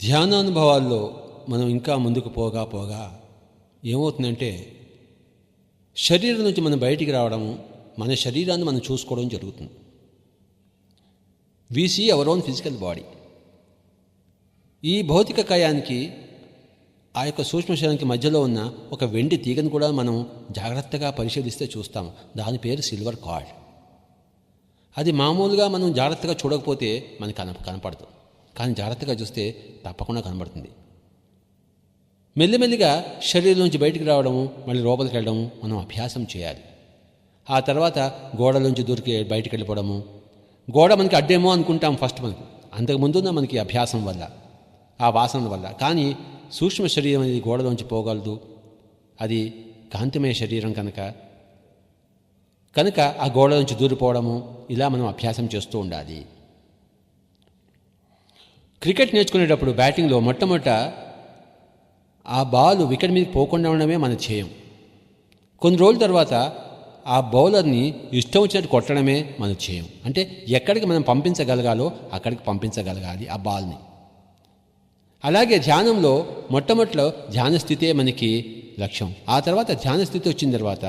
ధ్యానానుభవాల్లో మనం ఇంకా ముందుకు పోగా ఏమవుతుందంటే శరీరం నుంచి మనం బయటికి రావడము, మన శరీరాన్ని మనం చూసుకోవడం జరుగుతుంది. We see our own physical body. ఈ భౌతిక కాయానికి ఆ యొక్క సూక్ష్మ శరీరానికి మధ్యలో ఉన్న ఒక వెండి తీగను కూడా మనం జాగ్రత్తగా పరిశీలిస్తే చూస్తాము. దాని పేరు సిల్వర్ కార్డ్. అది మామూలుగా మనం జాగ్రత్తగా చూడకపోతే మనకి కనపడదు, కానీ జాగ్రత్తగా చూస్తే తప్పకుండా కనబడుతుంది. మెల్లిమెల్లిగా శరీరం నుంచి బయటికి రావడము, మళ్ళీ లోపలికి వెళ్ళడము మనం అభ్యాసం చేయాలి. ఆ తర్వాత గోడలోంచి దూరికి బయటికి వెళ్ళిపోవడము. గోడ మనకి అడ్డేమో అనుకుంటాం ఫస్ట్, అంతకుముందున్న మనకి అభ్యాసం వల్ల, ఆ వాసన వల్ల. కానీ సూక్ష్మ శరీరం అనేది గోడలోంచి పోగలదు. అది కాంతిమయ శరీరం కనుక ఆ గోడ నుంచి దూరిపోవడము, ఇలా మనం అభ్యాసం చేస్తూ ఉండాలి. క్రికెట్ నేర్చుకునేటప్పుడు బ్యాటింగ్లో మొట్టమొదట ఆ బాలు వికెట్ మీద పోకుండా ఉండడమే మన ధ్యేయం. కొన్ని రోజుల తర్వాత ఆ బౌలర్ని ఇష్టం వచ్చినట్టు కొట్టడమే మన ధ్యేయం. అంటే ఎక్కడికి మనం పంపించగలగాలో అక్కడికి పంపించగలగాలి ఆ బాల్ని. అలాగే ధ్యానంలో మొట్టమొదటిలో ధ్యాన స్థితే మనకి లక్ష్యం. ఆ తర్వాత ధ్యాన స్థితి వచ్చిన తర్వాత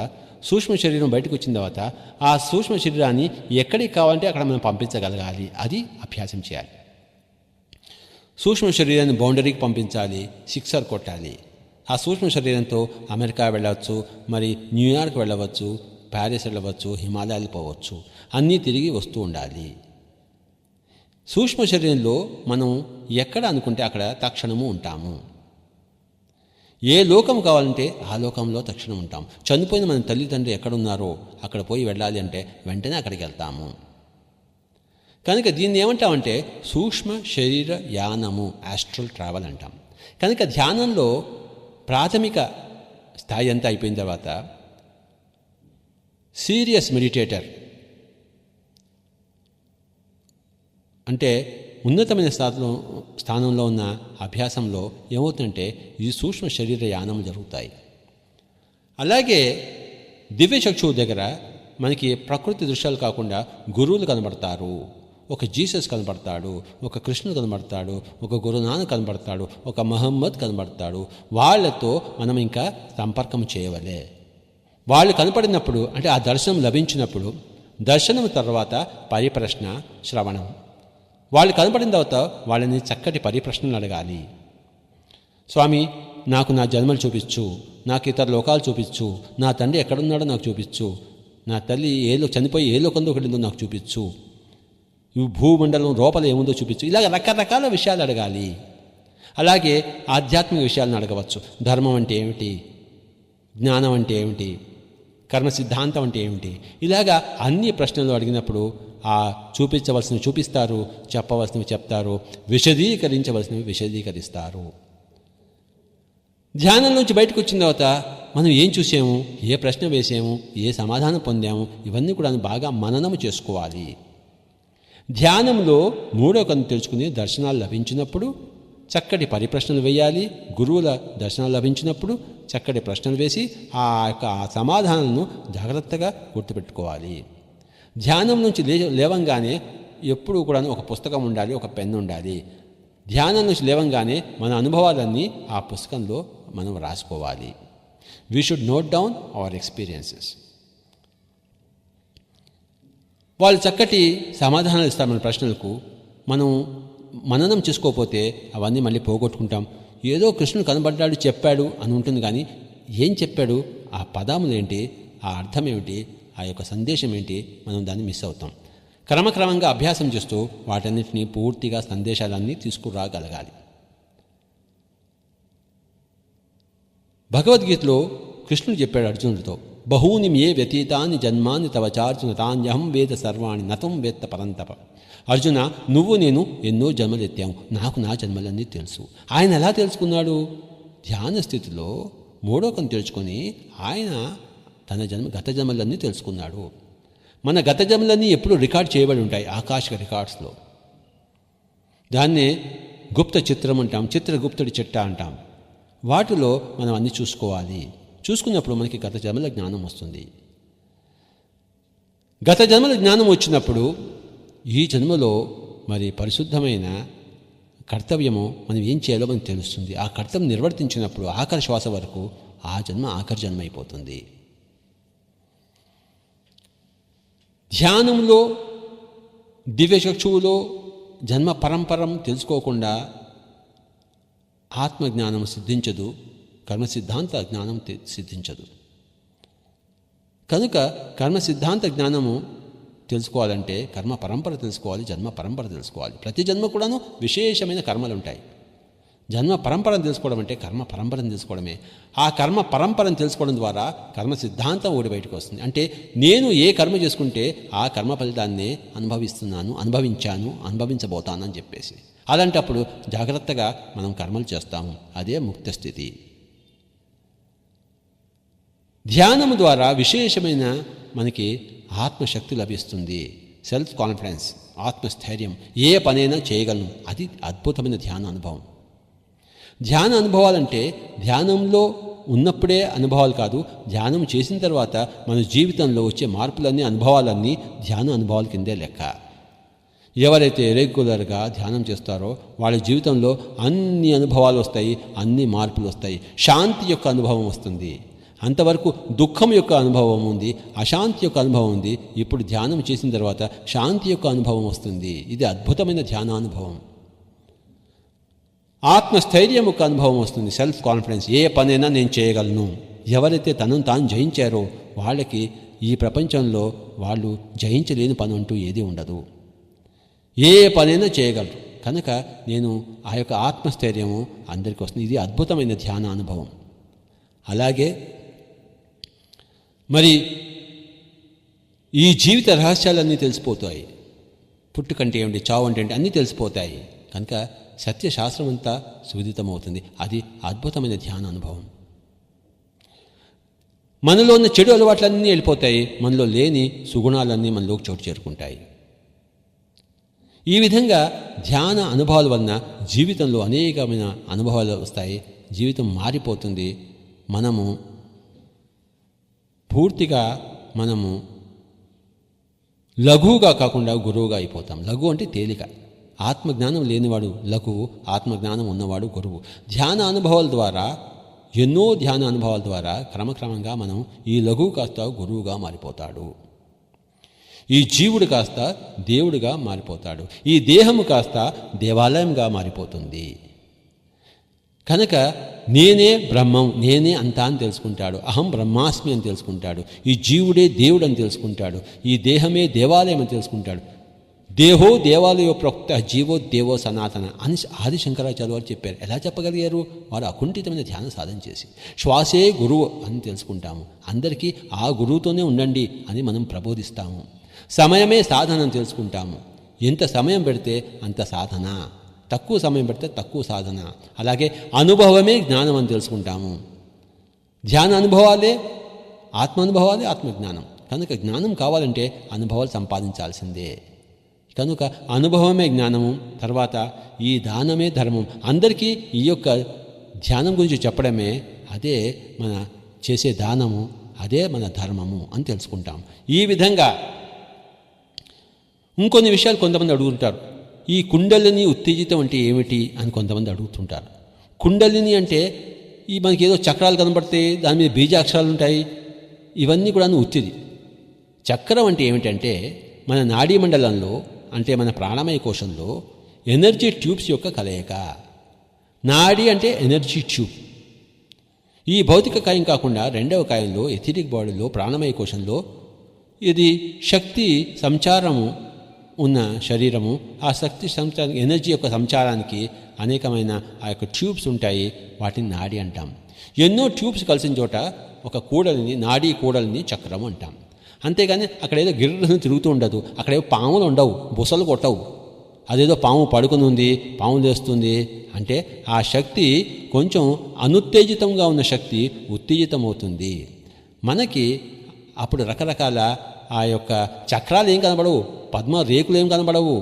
సూక్ష్మ శరీరం బయటకు వచ్చిన తర్వాత ఆ సూక్ష్మ శరీరాన్ని ఎక్కడికి కావాలంటే అక్కడ మనం పంపించగలగాలి. అది అభ్యాసం చేయాలి. సూక్ష్మ శరీరాన్ని బౌండరీకి పంపించాలి, సిక్సర్ కొట్టాలి. ఆ సూక్ష్మ శరీరంతో అమెరికా వెళ్ళవచ్చు, మరి న్యూయార్క్ వెళ్ళవచ్చు, ప్యారిస్ వెళ్ళవచ్చు, హిమాలయాలు పోవచ్చు, అన్నీ తిరిగి వస్తూ ఉండాలి. సూక్ష్మ శరీరంలో మనం ఎక్కడ అనుకుంటే అక్కడ తక్షణము ఉంటాము. ఏ లోకం కావాలంటే ఆ లోకంలో తక్షణం ఉంటాం. చనిపోయిన మన తల్లిదండ్రులు ఎక్కడున్నారో అక్కడ పోయి వెళ్ళాలి అంటే వెంటనే అక్కడికి వెళ్తాము. కనుక దీన్ని ఏమంటామంటే సూక్ష్మ శరీర యానము, ఆస్ట్రల్ ట్రావెల్ అంటాం. కనుక ధ్యానంలో ప్రాథమిక స్థాయి అంతా అయిపోయిన తర్వాత సీరియస్ మెడిటేటర్ అంటే ఉన్నతమైన స్థానంలో ఉన్న అభ్యాసంలో ఏమవుతుందంటే ఈ సూక్ష్మ శరీర యానం జరుగుతాయి. అలాగే దివ్యచక్షువు దగ్గర మనకి ప్రకృతి దృశ్యాలు కాకుండా గురువులు కనబడతారు. ఒక జీసస్ కనబడతాడు, ఒక కృష్ణుడు కనబడతాడు, ఒక గురునానక్ కనబడతాడు, ఒక మహమ్మద్ కనబడతాడు. వాళ్ళతో మనం ఇంకా సంపర్కం చేయవలే. వాళ్ళు కనపడినప్పుడు అంటే ఆ దర్శనం లభించినప్పుడు, దర్శనం తర్వాత పరిప్రశ్న, శ్రవణం. వాళ్ళు కనపడిన తర్వాత వాళ్ళని చక్కటి పరిప్రశ్నలు అడగాలి. స్వామి, నాకు నా జన్మలు చూపించు, నాకు ఇతర లోకాలు చూపించు, నా తండ్రి ఎక్కడున్నాడో నాకు చూపించు, నా తల్లి చనిపోయి ఏ లోకంలో వెళ్ళిందో నాకు చూపించు, ఈ భూమండలం లోపల ఏముందో చూపించు. ఇలాగ రకరకాల విషయాలు అడగాలి. అలాగే ఆధ్యాత్మిక విషయాలను అడగవచ్చు. ధర్మం అంటే ఏమిటి, జ్ఞానం అంటే ఏమిటి, కర్మ సిద్ధాంతం అంటే ఏమిటి, ఇలాగా అన్ని ప్రశ్నలు అడిగినప్పుడు ఆ చూపించవలసినవి చూపిస్తారు, చెప్పవలసినవి చెప్తారు, విశదీకరించవలసినవి విశదీకరిస్తారు. ధ్యానం నుంచి బయటకు వచ్చిన తర్వాత మనం ఏం చూసాము, ఏ ప్రశ్న వేసాము, ఏ సమాధానం పొందాము, ఇవన్నీ కూడా బాగా మననము చేసుకోవాలి. ధ్యానంలో మూడో కన్ను తెలుసుకుని దర్శనాలు లభించినప్పుడు చక్కటి పరిప్రశ్నలు వేయాలి. గురువుల దర్శనాలు లభించినప్పుడు చక్కటి ప్రశ్నలు వేసి ఆ యొక్క సమాధానాలను జాగ్రత్తగా గుర్తుపెట్టుకోవాలి. ధ్యానం నుంచి లేవంగానే ఎప్పుడూ కూడా ఒక పుస్తకం ఉండాలి, ఒక పెన్ను ఉండాలి. ధ్యానం నుంచి లేవంగానే మన అనుభవాలన్నీ ఆ పుస్తకంలో మనం రాసుకోవాలి. We should note down hour experiences. వాళ్ళు చక్కటి సమాధానాలు ఇస్తారు మన ప్రశ్నలకు. మనం మననం చేసుకోకపోతే అవన్నీ మళ్ళీ పోగొట్టుకుంటాం. ఏదో కృష్ణుడు కనబడ్డాడు, చెప్పాడు అని ఉంటుంది, కానీ ఏం చెప్పాడు, ఆ పదములు ఏంటి, ఆ అర్థం ఏమిటి, ఆ యొక్క సందేశం ఏంటి, మనం దాన్ని మిస్ అవుతాం. క్రమక్రమంగా అభ్యాసం చేస్తూ వాటన్నిటినీ పూర్తిగా సందేశాలన్నీ తీసుకురాగలగాలి. భగవద్గీతలో కృష్ణుడు చెప్పాడు అర్జునుడితో, బహూని ఏ వ్యతీతాన్ని జన్మాన్ని తవ చార్జున తాన్యహం వేద సర్వాణి నతం వేత్త పరంతప. అర్జున, నువ్వు నేను ఎన్నో జన్మలు ఎత్తాము, నాకు నా జన్మలన్నీ తెలుసు. ఆయన ఎలా తెలుసుకున్నాడు? ధ్యాన స్థితిలో మూడో కన్ను తెలుసుకొని ఆయన తన గత జన్మలన్నీ తెలుసుకున్నాడు. మన గత జన్మలన్నీ ఎప్పుడు రికార్డ్ చేయబడి ఉంటాయి ఆకాశిక రికార్డ్స్లో. దాన్నే గుప్త చిత్రం అంటాం, చిత్రగుప్తుడి చిట్ట అంటాం. వాటిలో మనం అన్నీ చూసుకోవాలి. చూసుకున్నప్పుడు మనకి గత జన్మల జ్ఞానం వస్తుంది. గత జన్మల జ్ఞానం వచ్చినప్పుడు ఈ జన్మలో మరి పరిశుద్ధమైన కర్తవ్యమో మనం ఏం చేయాలో మనకు తెలుస్తుంది. ఆ కర్తవ్యం నిర్వర్తించినప్పుడు ఆఖరి శ్వాస వరకు ఆ జన్మ ఆఖరి జన్మ అయిపోతుంది. ధ్యానంలో దివ్యచక్షువులో జన్మ పరంపరం తెలుసుకోకుండా ఆత్మజ్ఞానం సిద్ధించదు, కర్మ సిద్ధాంత జ్ఞానం సిద్ధించదు. కనుక కర్మ సిద్ధాంత జ్ఞానము తెలుసుకోవాలంటే కర్మ పరంపర తెలుసుకోవాలి, జన్మ పరంపర తెలుసుకోవాలి. ప్రతి జన్మ కూడాను విశేషమైన కర్మలు ఉంటాయి. జన్మ పరంపరను తెలుసుకోవడం అంటే కర్మ పరంపరను తెలుసుకోవడమే. ఆ కర్మ పరంపరను తెలుసుకోవడం ద్వారా కర్మ సిద్ధాంతం ఓడి బయటకు వస్తుంది. అంటే నేను ఏ కర్మ చేసుకుంటే ఆ కర్మ ఫలితాన్నే అనుభవించబోతాను అని చెప్పేసి, అలాంటప్పుడు జాగ్రత్తగా మనం కర్మలు చేస్తాము. అదే ముక్త స్థితి. ధ్యానము ద్వారా విశేషమైన మనకి ఆత్మశక్తి లభిస్తుంది, సెల్ఫ్ కాన్ఫిడెన్స్, ఆత్మస్థైర్యం. ఏ పనైనా చేయగలను. అది అద్భుతమైన ధ్యాన అనుభవం. ధ్యాన అనుభవాలంటే ధ్యానంలో ఉన్నప్పుడే అనుభవాలు కాదు, ధ్యానం చేసిన తర్వాత మన జీవితంలో వచ్చే మార్పులన్నీ, అనుభవాలన్నీ ధ్యాన అనుభవాల కిందే లెక్క. ఎవరైతే రెగ్యులర్గా ధ్యానం చేస్తారో వాళ్ళ జీవితంలో అన్ని అనుభవాలు వస్తాయి, అన్ని మార్పులు వస్తాయి. శాంతి యొక్క అనుభవం వస్తుంది. అంతవరకు దుఃఖం యొక్క అనుభవం ఉంది, అశాంతి యొక్క అనుభవం ఉంది. ఇప్పుడు ధ్యానం చేసిన తర్వాత శాంతి యొక్క అనుభవం వస్తుంది. ఇది అద్భుతమైన ధ్యానానుభవం. ఆత్మస్థైర్యం యొక్క అనుభవం వస్తుంది, సెల్ఫ్ కాన్ఫిడెన్స్. ఏ పనైనా నేను చేయగలను. ఎవరైతే తనను తాను జయించారో వాళ్ళకి ఈ ప్రపంచంలో వాళ్ళు జయించలేని పని అంటూ ఏది ఉండదు. ఏ పనైనా చేయగలరు. కనుక నేను ఆ యొక్క ఆత్మస్థైర్యము అందరికీ వస్తుంది. ఇది అద్భుతమైన ధ్యాన అనుభవం. అలాగే మరి ఈ జీవిత రహస్యాలన్నీ తెలిసిపోతాయి. పుట్టుకంటే ఏమిటి, చావు అంటే ఏంటి అన్నీ తెలిసిపోతాయి. కనుక సత్యశాస్త్రం అంతా సువిదితమవుతుంది. అది అద్భుతమైన ధ్యాన అనుభవం. మనలో ఉన్న చెడు అలవాట్లన్నీ వెళ్ళిపోతాయి, మనలో లేని సుగుణాలన్నీ మనలోకి చోటు చేరుకుంటాయి. ఈ విధంగా ధ్యాన అనుభవాల వలన జీవితంలో అనేకమైన అనుభవాలు వస్తాయి. జీవితం మారిపోతుంది. మనము పూర్తిగా లఘువుగా కాకుండా గురువుగా అయిపోతాం. లఘు అంటే తేలిక. ఆత్మజ్ఞానం లేనివాడు లఘువు, ఆత్మజ్ఞానం ఉన్నవాడు గురువు. ధ్యాన అనుభవాల ద్వారా, ఎన్నో ధ్యాన అనుభవాల ద్వారా క్రమక్రమంగా మనం ఈ లఘువు కాస్త గురువుగా మారిపోతాడు. ఈ జీవుడు కాస్త దేవుడిగా మారిపోతాడు. ఈ దేహము కాస్త దేవాలయంగా మారిపోతుంది. కనుక నేనే బ్రహ్మం, నేనే అంతా అని తెలుసుకుంటాడు. అహం బ్రహ్మాస్మి అని తెలుసుకుంటాడు. ఈ జీవుడే దేవుడు అని తెలుసుకుంటాడు. ఈ దేహమే దేవాలయం అని తెలుసుకుంటాడు. దేహో దేవాలయో ప్రోక్త జీవో దేవో సనాతన అని ఆది శంకరాచార్య వారు చెప్పారు. ఎలా చెప్పగలిగారు? వారు అకుంఠితమైన ధ్యాన సాధన చేసి. శ్వాసే గురువు అని తెలుసుకుంటాము. అందరికీ ఆ గురువుతోనే ఉండండి అని మనం ప్రబోధిస్తాము. సమయమే సాధన అని తెలుసుకుంటాము. ఎంత సమయం పెడితే అంత సాధన, తక్కువ సమయం పెడితే తక్కువ సాధన. అలాగే అనుభవమే జ్ఞానం అని తెలుసుకుంటాము. ధ్యాన అనుభవాలే ఆత్మానుభవాలే ఆత్మజ్ఞానం. కనుక జ్ఞానం కావాలంటే అనుభవాలు సంపాదించాల్సిందే. కనుక అనుభవమే జ్ఞానము, తర్వాత ఈ దానమే ధర్మం. అందరికీ ఈ యొక్క ధ్యానం గురించి చెప్పడమే అదే మన చేసే దానము, అదే మన ధర్మము అని తెలుసుకుంటాం. ఈ విధంగా ఇంకొన్ని విషయాలు కొంతమంది అడుగుతుంటారు. ఈ కుండలిని ఉత్తేజితం అంటే ఏమిటి అని కొంతమంది అడుగుతుంటారు. కుండలిని అంటే ఈ మనకి ఏదో చక్రాలు కనబడతాయి, దాని మీద బీజాక్షరాలు ఉంటాయి, ఇవన్నీ కూడా ఉత్తిది. చక్రం అంటే ఏమిటంటే మన నాడీ మండలంలో, అంటే మన ప్రాణమయ కోశంలో ఎనర్జీ ట్యూబ్స్ యొక్క కలయిక. నాడీ అంటే ఎనర్జీ ట్యూబ్. ఈ భౌతిక కాయం కాకుండా రెండవ కాయంలో ఎథిరిక్ బాడీలో ప్రాణమయ కోశంలో ఇది శక్తి సంచారము ఉన్న శరీరము. ఆ శక్తి సంచారం, ఎనర్జీ యొక్క సంచారానికి అనేకమైన ఆ యొక్క ట్యూబ్స్ ఉంటాయి. వాటిని నాడీ అంటాం. ఎన్నో ట్యూబ్స్ కలిసిన చోట ఒక కూడలిని, నాడీ కూడలిని చక్రం అంటాం. అంతేగాని అక్కడ ఏదో గిర్రను తిరుగుతూ ఉండదు. అక్కడేదో పాములు ఉండవు, బుసలు కొట్టవు. అదేదో పాము పడుకుని ఉంది, పాము లేస్తుంది అంటే ఆ శక్తి కొంచెం అనుత్తేజితంగా ఉన్న శక్తి ఉత్తేజితం అవుతుంది. మనకి అప్పుడు రకరకాల ఆ యొక్క చక్రాలు ఏం కనబడవు, పద్మ రేకులు ఏం కనబడవు.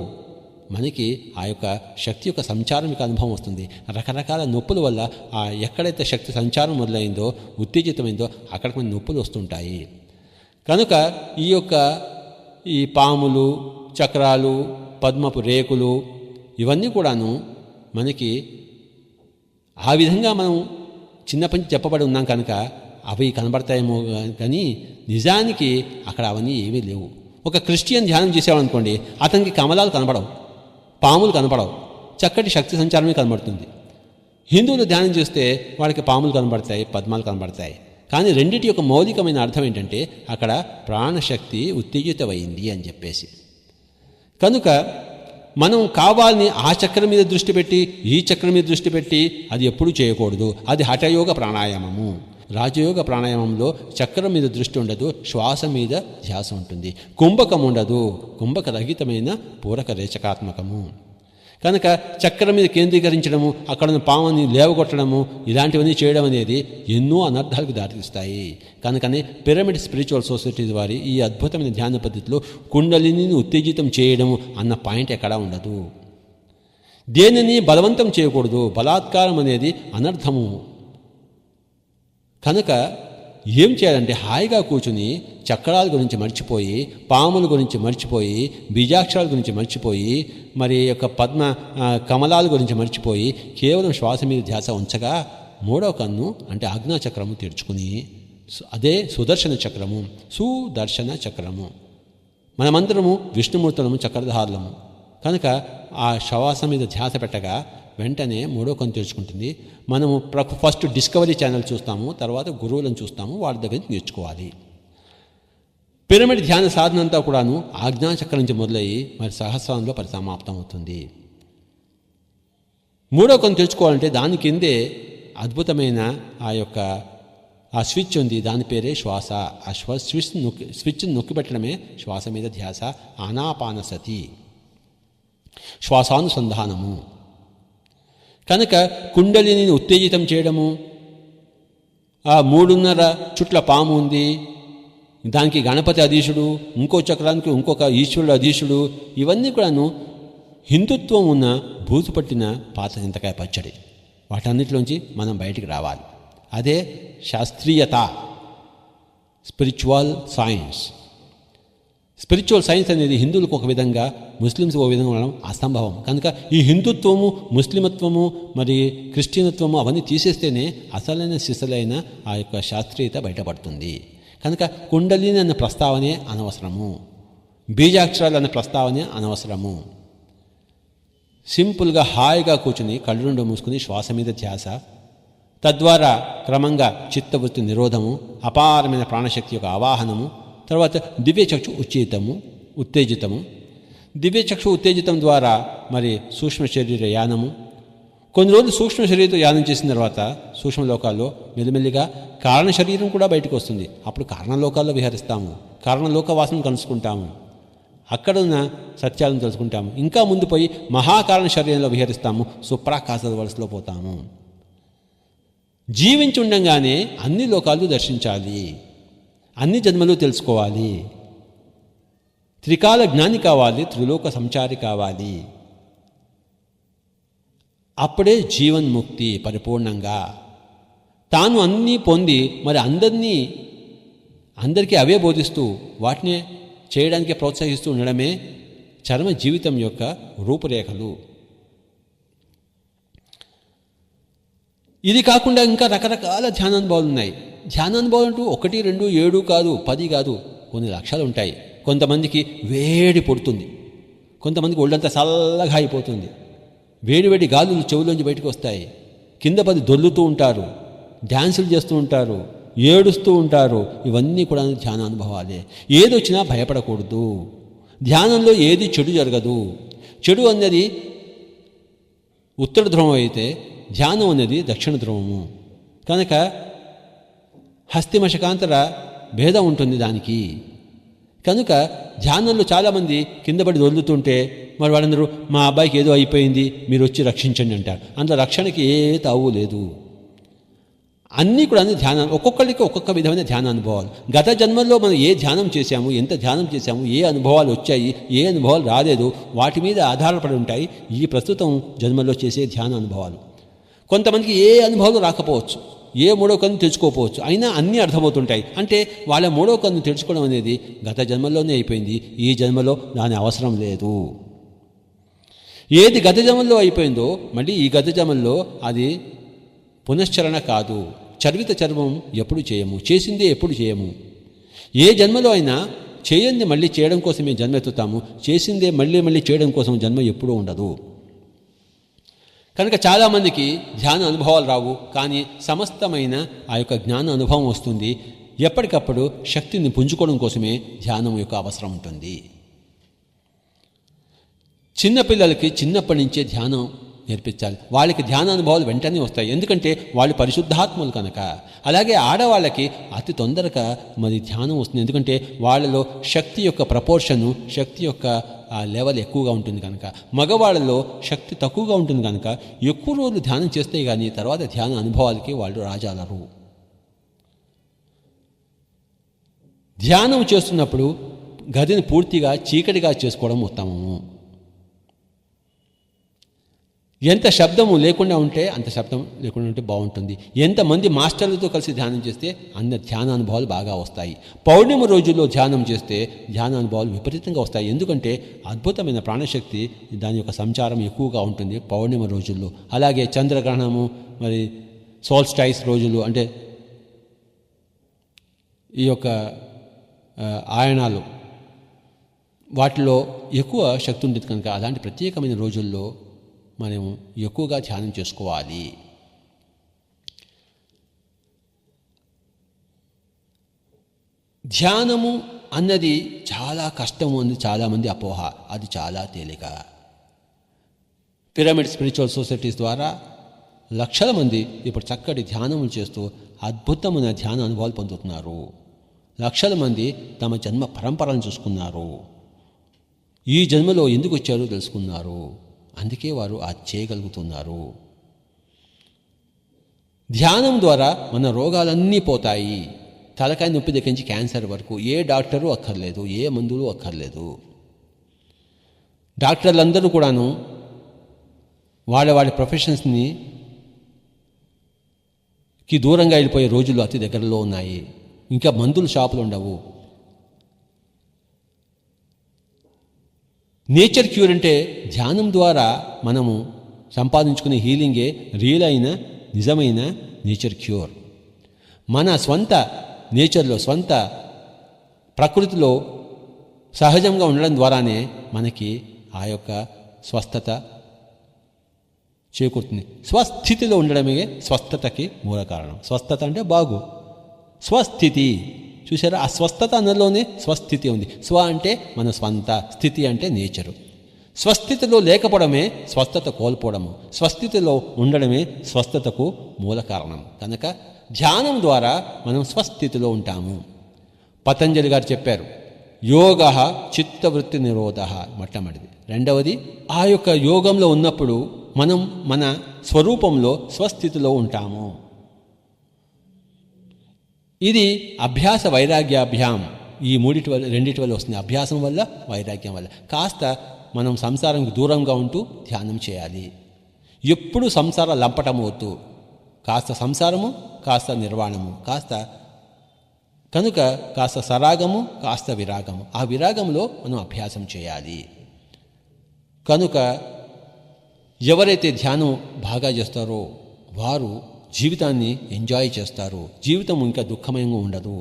మనకి ఆ యొక్క శక్తి యొక్క సంచారం యొక్క అనుభవం వస్తుంది. రకరకాల నొప్పుల వల్ల ఆ ఎక్కడైతే శక్తి సంచారం మొదలైందో, ఉత్తేజితమైందో అక్కడికి మన నొప్పులు వస్తుంటాయి. కనుక ఈ పాములు, చక్రాలు, పద్మపు రేకులు ఇవన్నీ కూడాను మనకి ఆ విధంగా మనం చిన్నప్పటి నుంచి చెప్పబడి ఉన్నాం కనుక అవి కనబడతాయేమో, కానీ నిజానికి అక్కడ అవన్నీ ఏమీ లేవు. ఒక క్రిస్టియన్ ధ్యానం చేసేవాడనుకోండి, అతనికి కమలాలు కనబడవు, పాములు కనబడవు, చక్కటి శక్తి సంచారమే కనబడుతుంది. హిందువులు ధ్యానం చేస్తే వాళ్ళకి పాములు కనబడతాయి, పద్మాలు కనబడతాయి. కానీ రెండింటి యొక్క మౌలికమైన అర్థం ఏంటంటే అక్కడ ప్రాణశక్తి ఉత్తేజితమైంది అని చెప్పేసి. కనుక మనం కావాలని ఆ చక్రం మీద దృష్టి పెట్టి ఈ చక్రం మీద దృష్టి పెట్టి అది ఎప్పుడూ చేయకూడదు. అది హఠయోగ ప్రాణాయామము. రాజయోగ ప్రాణాయామంలో చక్రం మీద దృష్టి ఉండదు, శ్వాస మీద ధ్యాస ఉంటుంది. కుంభకం ఉండదు, కుంభక రహితమైన పూరక రేచకాత్మకము. కనుక చక్రం మీద కేంద్రీకరించడము, అక్కడ పాముని లేవగొట్టడము, ఇలాంటివన్నీ చేయడం అనేది ఎన్నో అనర్థాలకు దారితీస్తాయి. కనుకనే పిరమిడ్ స్పిరిచువల్ సొసైటీ వారి ఈ అద్భుతమైన ధ్యాన పద్ధతిలో కుండలిని ఉత్తేజితం చేయడము అన్న పాయింట్ ఎక్కడా ఉండదు. దేనిని బలవంతం చేయకూడదు, బలాత్కారం అనేది అనర్థము. కనుక ఏం చేయాలంటే హాయిగా కూర్చుని చక్రాల గురించి మర్చిపోయి, పాముల గురించి మర్చిపోయి, బీజాక్షరాల గురించి మర్చిపోయి, మరి యొక్క పద్మ కమలాల గురించి మర్చిపోయి కేవలం శ్వాస మీద ధ్యాస ఉంచగా మూడవ కన్ను అంటే ఆజ్ఞాచక్రము తెరుచుకుని, అదే సుదర్శన చక్రము. సుదర్శన చక్రము. మనమందరము విష్ణుమూర్తులము, చక్రధారులము. కనుక ఆ శ్వాస మీద ధ్యాస పెట్టగా వెంటనే మూడో కన్ను తెరుచుకుంటుంది. మనము ఫస్ట్ డిస్కవరీ ఛానల్ చూస్తాము, తర్వాత గురువులను చూస్తాము, వాళ్ళ దగ్గర నుంచి నేర్చుకోవాలి. పిరమిడ్ ధ్యాన సాధన అంతా కూడాను ఆజ్ఞాచక్రం నుంచి మొదలయ్యి మరి సహస్రంలో పరిసమాప్తం అవుతుంది. మూడో కన్ను తెరుచుకోవాలంటే దాని కిందే అద్భుతమైన ఆ స్విచ్ ఉంది, దాని పేరే శ్వాస. ఆ స్విచ్ నొక్కిపెట్టడమే శ్వాస మీద ధ్యాస. ఆనాపానసతి, శ్వాసానుసంధానము. కనుక కుండలిని ఉత్తేజితం చేయడము, ఆ 3.5 చుట్ల పాము ఉంది, దానికి గణపతి అధీశుడు, ఇంకో చక్రానికి ఇంకొక ఈశ్వరుడు అధీశుడు, ఇవన్నీ కూడాను హిందుత్వం ఉన్న బూజు పట్టిన పాత చింతకాయ పచ్చడి. వాటన్నిటిలోంచి మనం బయటికి రావాలి. అదే శాస్త్రీయత, స్పిరిచువల్ సైన్స్. స్పిరిచువల్ సైన్స్ అనేది హిందువులకు ఒక విధంగా, ముస్లిమ్స్ ఒక విధంగా ఉండడం అసంభవం. కనుక ఈ హిందుత్వము, ముస్లిమత్వము, మరి క్రిస్టియనత్వము అవన్నీ తీసేస్తేనే అసలైన సిసలైన ఆ యొక్క శాస్త్రీయత బయటపడుతుంది. కనుక కుండలిని అన్న ప్రస్తావనే అనవసరము, బీజాక్షరాలు అన్న ప్రస్తావనే అనవసరము. సింపుల్గా హాయిగా కూర్చుని కళ్ళు రెండు మూసుకుని శ్వాస మీద ధ్యాస, తద్వారా క్రమంగా చిత్తవృత్తి నిరోధము, అపారమైన ప్రాణశక్తి యొక్క ఆవాహనము, తర్వాత దివ్యచక్షు ఉత్తేజితము. దివ్యచక్షు ఉత్తేజితం ద్వారా మరి సూక్ష్మ శరీర యానము. కొన్ని రోజులు సూక్ష్మ శరీరంతో యానం చేసిన తర్వాత సూక్ష్మ లోకాల్లో మెల్లిమెల్లిగా కారణ శరీరం కూడా బయటకు వస్తుంది. అప్పుడు కారణలోకాల్లో విహరిస్తాము, కారణలోక వాసనను కలుసుకుంటాము, అక్కడున్న సత్యాలను తెలుసుకుంటాము. ఇంకా ముందు పోయి మహాకారణ శరీరంలో విహరిస్తాము, సుప్రాకాశ వలసలో పోతాము. జీవించి ఉండంగానే అన్ని లోకాలు దర్శించాలి, అన్ని జన్మలు తెలుసుకోవాలి, త్రికాల జ్ఞాని కావాలి, త్రిలోక సంచారి కావాలి. అప్పుడే జీవన్ముక్తి పరిపూర్ణంగా. తాను అన్నీ పొంది మరి అందరికీ అవే బోధిస్తూ వాటినే చేయడానికి ప్రోత్సహిస్తూ ఉండడమే చర్మ జీవితం యొక్క రూపురేఖలు. ఇది కాకుండా ఇంకా రకరకాల ధ్యానానుభవాలు ఉన్నాయి. ధ్యానానుభవాలు అంటూ 1, 2, 7 కాదు, 10 కాదు, కొన్ని లక్షలు ఉంటాయి. కొంతమందికి వేడి పుడుతుంది, కొంతమందికి ఒళ్ళంతా చల్లగా అయిపోతుంది, వేడి గాలులు చెవులోంచి బయటకు వస్తాయి, కింద పది దొల్లుతూ ఉంటారు, డ్యాన్సులు చేస్తూ ఉంటారు, ఏడుస్తూ ఉంటారు. ఇవన్నీ కూడా ధ్యాన అనుభవాలే. ఏదొచ్చినా భయపడకూడదు. ధ్యానంలో ఏది చెడు జరగదు. చెడు అన్నది ఉత్తర ధ్రువం అయితే ధ్యానం అనేది దక్షిణ ధ్రువము. కనుక హస్తిమశకాంతర భేదం ఉంటుంది దానికి. కనుక ధ్యానంలో చాలామంది కింద పడి దొల్లుతుంటే మరి వాళ్ళందరూ మా అబ్బాయికి ఏదో అయిపోయింది, మీరు వచ్చి రక్షించండి అంటారు. అందులో రక్షణకి ఏ తావు లేదు. అన్నీ కూడా ధ్యానం, ఒక్కొక్కరికి ఒక్కొక్క విధమైన ధ్యాన అనుభవాలు. గత జన్మల్లో మనం ఏ ధ్యానం చేశాము, ఎంత ధ్యానం చేశాము, ఏ అనుభవాలు వచ్చాయి, ఏ అనుభవాలు రాలేదు, వాటి మీద ఆధారపడి ఉంటాయి ఈ ప్రస్తుతం జన్మలో చేసే ధ్యాన అనుభవాలు. కొంతమందికి ఏ అనుభవాలు రాకపోవచ్చు, ఏ మూడో కన్ను తెచ్చుకోకపోవచ్చు, అయినా అన్నీ అర్థమవుతుంటాయి. అంటే వాళ్ళ మూడో కన్ను తెచ్చుకోవడం అనేది గత జన్మలోనే అయిపోయింది, ఈ జన్మలో దాని అవసరం లేదు. ఏది గత జన్మల్లో అయిపోయిందో మళ్ళీ ఈ గత జన్మల్లో అది పునశ్చరణ కాదు. చర్విత చర్మం ఎప్పుడు చేయము, చేసిందే ఎప్పుడు చేయము. ఏ జన్మలో అయినా చేయంది మళ్ళీ చేయడం కోసమే జన్మ ఎత్తుతాము, చేసిందే మళ్ళీ మళ్ళీ చేయడం కోసం జన్మ ఎప్పుడూ ఉండదు. కనుక చాలామందికి ధ్యాన అనుభవాలు రావు, కానీ సమస్తమైన ఆ యొక్క జ్ఞాన అనుభవం వస్తుంది. ఎప్పటికప్పుడు శక్తిని పుంజుకోవడం కోసమే ధ్యానం యొక్క అవసరం ఉంటుంది. చిన్నపిల్లలకి చిన్నప్పటి నుంచే ధ్యానం నేర్పించాలి. వాళ్ళకి ధ్యాన అనుభవాలు వెంటనే వస్తాయి, ఎందుకంటే వాళ్ళు పరిశుద్ధాత్మలు కనుక. అలాగే ఆడవాళ్ళకి అతి తొందరగా మరి ధ్యానం వస్తుంది, ఎందుకంటే వాళ్ళలో శక్తి యొక్క ప్రపోర్షను, శక్తి యొక్క ఆ లెవెల్ ఎక్కువగా ఉంటుంది కనుక. మగవాళ్ళలో శక్తి తక్కువగా ఉంటుంది కనుక ఎక్కువ రోజులు ధ్యానం చేస్తే కానీ తర్వాత ధ్యాన అనుభవాలకి వాళ్ళు రాజాలరు. ధ్యానం చేస్తున్నప్పుడు గదిని పూర్తిగా చీకటిగా చేసుకోవడం ఉత్తమము. ఎంత శబ్దము లేకుండా ఉంటే అంత శబ్దం లేకుండా ఉంటే బాగుంటుంది. ఎంతమంది మాస్టర్లతో కలిసి ధ్యానం చేస్తే అన్న ధ్యాన అనుభవాలు బాగా వస్తాయి. పౌర్ణమి రోజుల్లో ధ్యానం చేస్తే ధ్యాన అనుభవాలు విపరీతంగా వస్తాయి, ఎందుకంటే అద్భుతమైన ప్రాణశక్తి దాని యొక్క సంచారం ఎక్కువగా ఉంటుంది పౌర్ణమి రోజుల్లో. అలాగే చంద్రగ్రహణము, మరి సోల్స్టైస్ రోజులు అంటే ఈ యొక్క ఆయనాలు, వాటిలో ఎక్కువ శక్తి ఉంటుంది కనుక అలాంటి ప్రత్యేకమైన రోజుల్లో మనం ఎక్కువగా ధ్యానం చేసుకోవాలి. ధ్యానము అన్నది చాలా కష్టము అని చాలామంది అపోహ. అది చాలా తేలిక. పిరమిడ్ స్పిరిచువల్ సొసైటీస్ ద్వారా లక్షల మంది ఇప్పుడు చక్కటి ధ్యానములు చేస్తూ అద్భుతమైన ధ్యాన అనుభవాలు పొందుతున్నారు. లక్షల మంది తమ జన్మ పరంపరను చూసుకున్నారు. ఈ జన్మలో ఎందుకు వచ్చారో తెలుసుకున్నారు. అందుకే వారు అది చేయగలుగుతున్నారు. ధ్యానం ద్వారా మన రోగాలన్నీ పోతాయి. తలకాయ నొప్పి దగ్గర నుంచి క్యాన్సర్ వరకు ఏ డాక్టరు అక్కర్లేదు, ఏ మందులు అక్కర్లేదు. డాక్టర్లందరూ కూడాను వాళ్ళ ప్రొఫెషన్స్ని కి దూరంగా వెళ్ళిపోయే రోజులు అతి దగ్గరలో ఉన్నాయి. ఇంకా మందులు షాపులు ఉండవు. నేచర్ క్యూర్ అంటే ధ్యానం ద్వారా మనము సంపాదించుకునే హీలింగే రియల్ అయిన నిజమైన నేచర్ క్యూర్. మన స్వంత నేచర్లో, స్వంత ప్రకృతిలో సహజంగా ఉండడం ద్వారానే మనకి ఆ యొక్క స్వస్థత చేకూరుతుంది. స్వస్థితిలో ఉండడమే స్వస్థతకి మూల కారణం. స్వస్థత అంటే బాగు, స్వస్థితి చూసారా, ఆ స్వస్థత అన్నలోనే స్వస్థితి ఉంది. స్వ అంటే మన స్వంత, స్థితి అంటే నేచరు. స్వస్థితిలో లేకపోవడమే స్వస్థత కోల్పోవడము, స్వస్థితిలో ఉండడమే స్వస్థతకు మూల కారణం. కనుక ధ్యానం ద్వారా మనం స్వస్థితిలో ఉంటాము. పతంజలి గారు చెప్పారు, యోగ చిత్తవృత్తి నిరోధ మొట్టమొదటిది. రెండవది, ఆ యొక్క యోగంలో ఉన్నప్పుడు మనం మన స్వరూపంలో స్వస్థితిలో ఉంటాము. ఇది అభ్యాస వైరాగ్యాభ్యాం, ఈ మూడిటి వల్ల, రెండిటి వల్ల వస్తుంది. అభ్యాసం వల్ల, వైరాగ్యం వల్ల. కాస్త మనం సంసారంకి దూరంగా ఉంటూ ధ్యానం చేయాలి. ఎప్పుడు సంసార లంపటం వద్దు. కాస్త సంసారము, కాస్త నిర్వాణము, కనుక కాస్త సరాగము, కాస్త విరాగము. ఆ విరాగంలో మనం అభ్యాసం చేయాలి. కనుక ఎవరైతే ధ్యానం బాగా చేస్తారో వారు జీవితాన్ని ఎంజాయ్ చేస్తారు. జీవితం ఇంకా దుఃఖమయంగా ఉండదు.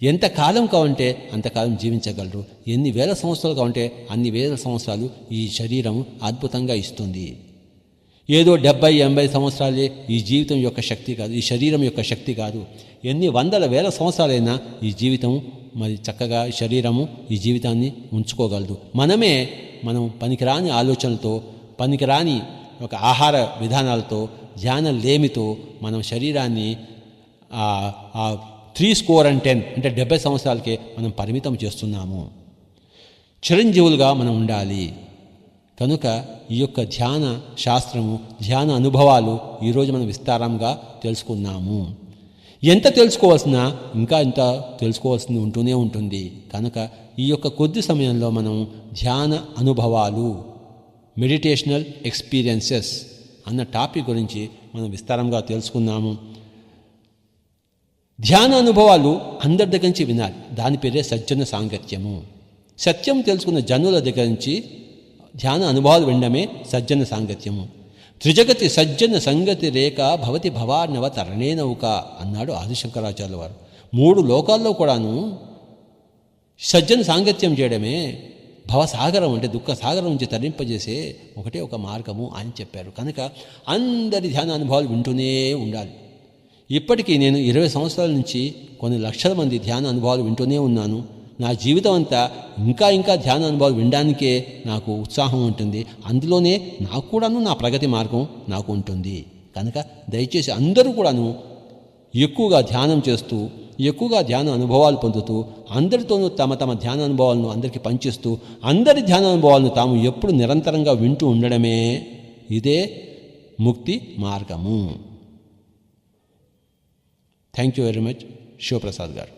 ఎంతకాలం కావంటే అంతకాలం జీవించగలరు. ఎన్ని వేల సంవత్సరాలు కావంటే అన్ని వేల సంవత్సరాలు ఈ శరీరం అద్భుతంగా ఇస్తుంది. ఏదో 70-80 సంవత్సరాలే ఈ జీవితం యొక్క శక్తి కాదు, ఈ శరీరం యొక్క శక్తి కాదు. ఎన్ని వందల వేల సంవత్సరాలైనా ఈ జీవితం మరి చక్కగా శరీరము ఈ జీవితాన్ని ఉంచుకోగలదు. మనం పనికిరాని ఆలోచనలతో, పనికిరాని ఒక ఆహార విధానాలతో, ధ్యానం లేమితో మనం శరీరాన్ని 310 అంటే 70 సంవత్సరాలకే మనం పరిమితం చేస్తున్నాము. చిరంజీవులుగా మనం ఉండాలి. కనుక ఈ యొక్క ధ్యాన శాస్త్రము, ధ్యాన అనుభవాలు ఈరోజు మనం విస్తారంగా తెలుసుకున్నాము. ఎంత తెలుసుకోవాల్సిన ఇంకా ఎంత తెలుసుకోవాల్సింది ఉంటూనే ఉంటుంది. కనుక ఈ యొక్క కొద్ది సమయంలో మనం ధ్యాన అనుభవాలు, మెడిటేషనల్ ఎక్స్పీరియన్సెస్ అన్న టాపిక్ గురించి మనం విస్తారంగా తెలుసుకున్నాము. ధ్యాన అనుభవాలు అందరి దగ్గర నుంచి వినాలి. దాని పేరే సజ్జన సాంగత్యము. సత్యం తెలుసుకున్న జనుల దగ్గర నుంచి ధ్యాన అనుభవాలు వినడమే సజ్జన సాంగత్యము. త్రిజగతి సజ్జన సంగతి రేఖ భవతి భవార్ణవ తరణే నౌక అన్నాడు ఆదిశంకరాచార్యుల వారు. 3 లోకాల్లో కూడాను సజ్జన సాంగత్యం చేయడమే భవసాగరం అంటే దుఃఖ సాగరం నుంచి తరింపజేసే ఒకటే ఒక మార్గము అని చెప్పారు. కనుక అందరి ధ్యాన అనుభవాలు వింటూనే ఉండాలి. ఇప్పటికీ నేను 20 సంవత్సరాల నుంచి కొన్ని లక్షల మంది ధ్యాన అనుభవాలు వింటూనే ఉన్నాను. నా జీవితం అంతా ఇంకా ధ్యాన అనుభవాలు వినడానికే నాకు ఉత్సాహం ఉంటుంది. అందులోనే నాకు కూడాను నా ప్రగతి మార్గం నాకు ఉంటుంది. కనుక దయచేసి అందరూ కూడాను ఎక్కువగా ధ్యానం చేస్తూ, ఎక్కువగా ధ్యాన అనుభవాలు పొందుతూ, అందరితోనూ తమ తమ ధ్యాన అనుభవాలను అందరికీ పంచిస్తూ, అందరి ధ్యాన అనుభవాలను తాము ఎప్పుడు నిరంతరంగా వింటూ ఉండడమే ఇదే ముక్తి మార్గము. Thank you very much. Shivaprasad గారు.